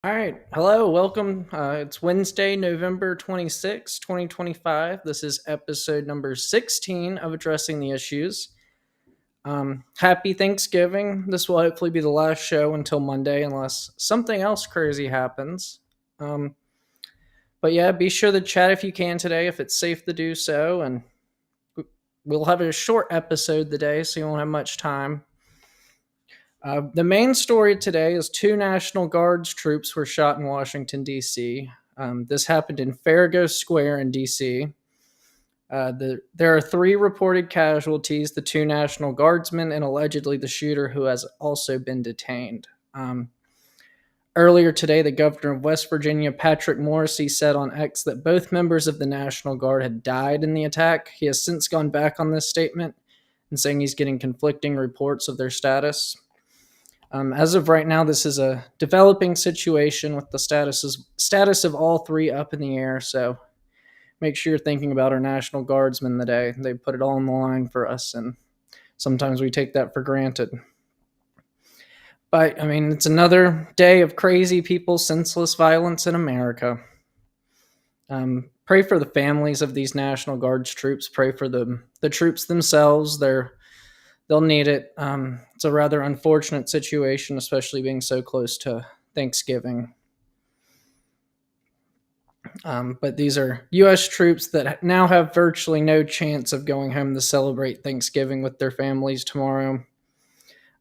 All right. Hello. Welcome. It's Wednesday, November 26th, 2025. This is episode number 16 of Addressing the Issues. Happy Thanksgiving. This will hopefully be the last show until Monday, unless something else crazy happens. Um, but yeah, be sure to chat if you can today, if it's safe to do so. And we'll have a short episode today, so you won't have much time. The main story today is two National Guards troops were shot in Washington, D.C. This happened in Farragut Square in D.C. There are three reported casualties: the two National Guardsmen and allegedly the shooter, who has also been detained. Earlier today, the governor of West Virginia, Patrick Morrisey, said on X that both members of the National Guard had died in the attack. He has since gone back on this statement and saying he's getting conflicting reports of their status. As of right now, this is a developing situation with the status of all three up in the air. So make sure you're thinking about our National Guardsmen today. They put it all on the line for us, and sometimes we take that for granted. But, I mean, it's another day of crazy people, senseless violence in America. Pray for the families of these National Guards troops. Pray for the troops themselves. They'll need it. It's a rather unfortunate situation, especially being so close to Thanksgiving. But these are U.S. troops that now have virtually no chance of going home to celebrate Thanksgiving with their families tomorrow.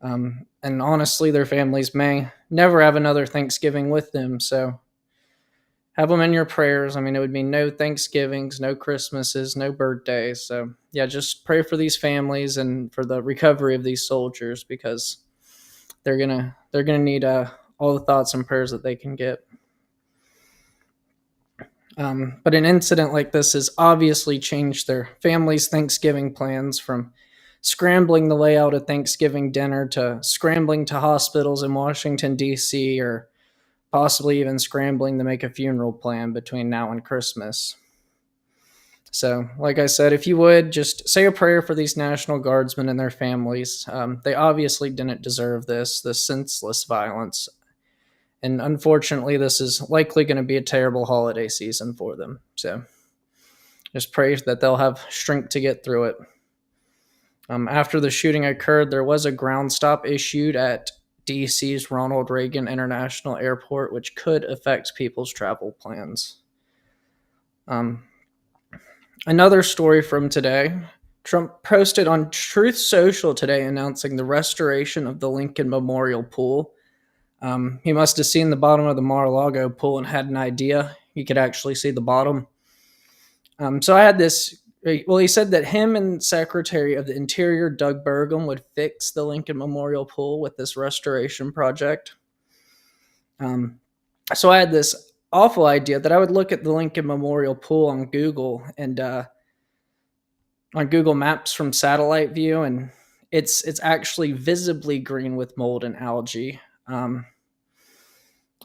And honestly, their families may never have another Thanksgiving with them. So have them in your prayers. I mean, it would be no Thanksgivings, no Christmases, no birthdays. So yeah, just pray for these families and for the recovery of these soldiers, because they're gonna need all the thoughts and prayers that they can get. But an incident like this has obviously changed their families' Thanksgiving plans, from scrambling the layout of Thanksgiving dinner to scrambling to hospitals in Washington, D.C., or possibly even scrambling to make a funeral plan between now and Christmas. So, like I said, if you would, just say a prayer for these National Guardsmen and their families. They obviously didn't deserve this senseless violence. And unfortunately, this is likely going to be a terrible holiday season for them. So just pray that they'll have strength to get through it. After the shooting occurred, there was a ground stop issued at DC's Ronald Reagan International Airport, which could affect people's travel plans. Another story from today. Trump posted on Truth Social today announcing the restoration of the Lincoln Memorial Pool. He must have seen the bottom of the Mar-a-Lago pool and had an idea. He could actually see the bottom. So I had this. Well, he said that him and Secretary of the Interior Doug Burgum would fix the Lincoln Memorial Pool with this restoration project. So I had this awful idea that I would look at the Lincoln Memorial Pool on Google and on Google Maps from satellite view, and it's actually visibly green with mold and algae.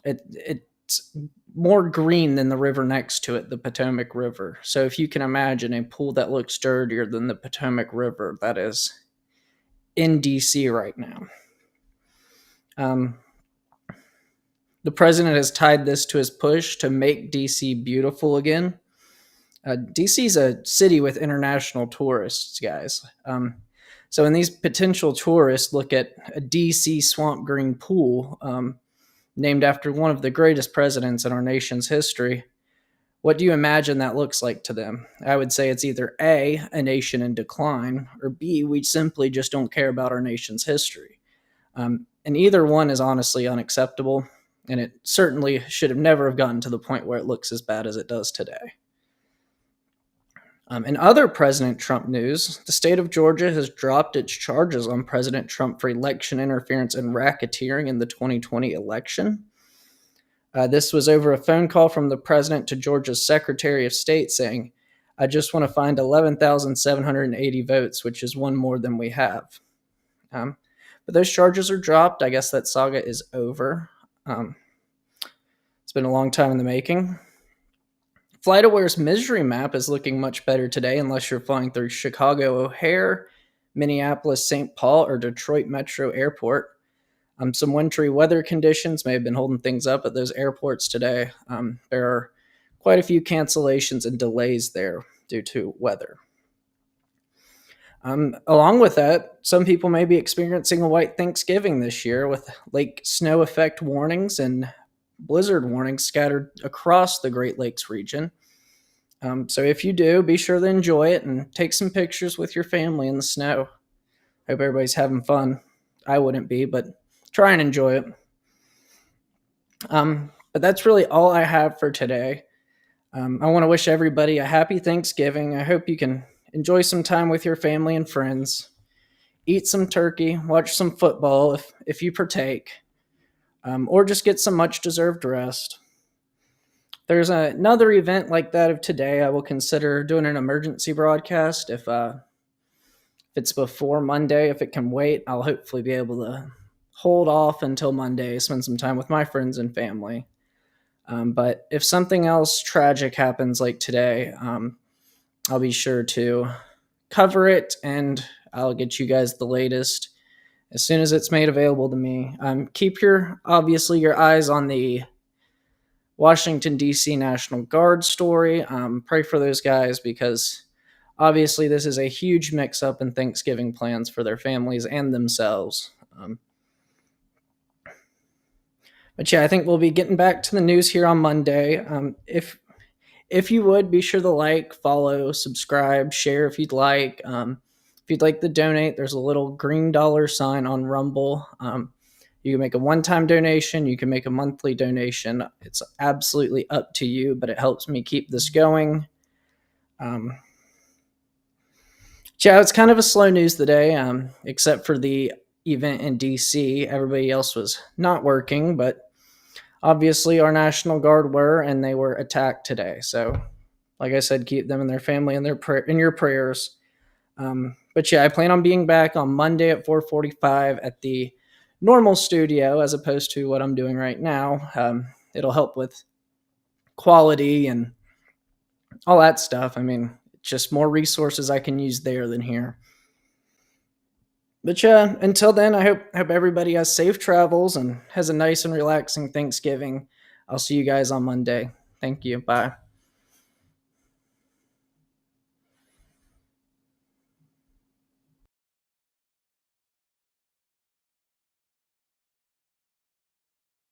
It's more green than the river next to it, the Potomac River. So if you can imagine a pool that looks dirtier than the Potomac River, that is in DC right now. The president has tied this to his push to make DC beautiful again. DC is a city with international tourists, guys. So when these potential tourists look at a DC swamp green pool, named after one of the greatest presidents in our nation's history, what do you imagine that looks like to them? I would say it's either A, a nation in decline, or B, we simply just don't care about our nation's history. And either one is honestly unacceptable, and it certainly should have never have gotten to the point where it looks as bad as it does today. In other President Trump news, the state of Georgia has dropped its charges on President Trump for election interference and racketeering in the 2020 election. This was over a phone call from the president to Georgia's Secretary of State saying, "I just want to find 11,780 votes, which is one more than we have." But those charges are dropped. I guess that saga is over. It's been a long time in the making. FlightAware's misery map is looking much better today, unless you're flying through Chicago O'Hare, Minneapolis St. Paul, or Detroit Metro Airport. Some wintry weather conditions may have been holding things up at those airports today. There are quite a few cancellations and delays there due to weather. Along with that, some people may be experiencing a white Thanksgiving this year with lake snow effect warnings and blizzard warnings scattered across the Great Lakes region. So if you do, be sure to enjoy it and take some pictures with your family in the snow. Hope everybody's having fun. I wouldn't be, but try and enjoy it. But that's really all I have for today. I want to wish everybody a happy Thanksgiving. I hope you can enjoy some time with your family and friends. Eat some turkey, watch some football if you partake, or just get some much deserved rest. There's another event like that of today. I will consider doing an emergency broadcast if it's before Monday. If it can wait, I'll hopefully be able to hold off until Monday, spend some time with my friends and family. But if something else tragic happens like today, I'll be sure to cover it and I'll get you guys the latest as soon as it's made available to me. Keep your eyes on the Washington, D.C. National Guard story. Pray for those guys because obviously this is a huge mix-up in Thanksgiving plans for their families and themselves. But yeah, I think we'll be getting back to the news here on Monday. If you would, be sure to like, follow, subscribe, share if you'd like. If you'd like to donate, there's a little green dollar sign on Rumble. You can make a one-time donation. You can make a monthly donation. It's absolutely up to you, but it helps me keep this going. Yeah, it's kind of a slow news today, except for the event in DC. Everybody else was not working, but obviously our National Guard were, and they were attacked today. So, like I said, keep them and their family in your prayers. But yeah, I plan on being back on Monday at 4:45 at the normal studio as opposed to what I'm doing right now. It'll help with quality and all that stuff. I mean, just more resources I can use there than here. But yeah, until then, I hope everybody has safe travels and has a nice and relaxing Thanksgiving. I'll see you guys on Monday. Thank you. Bye.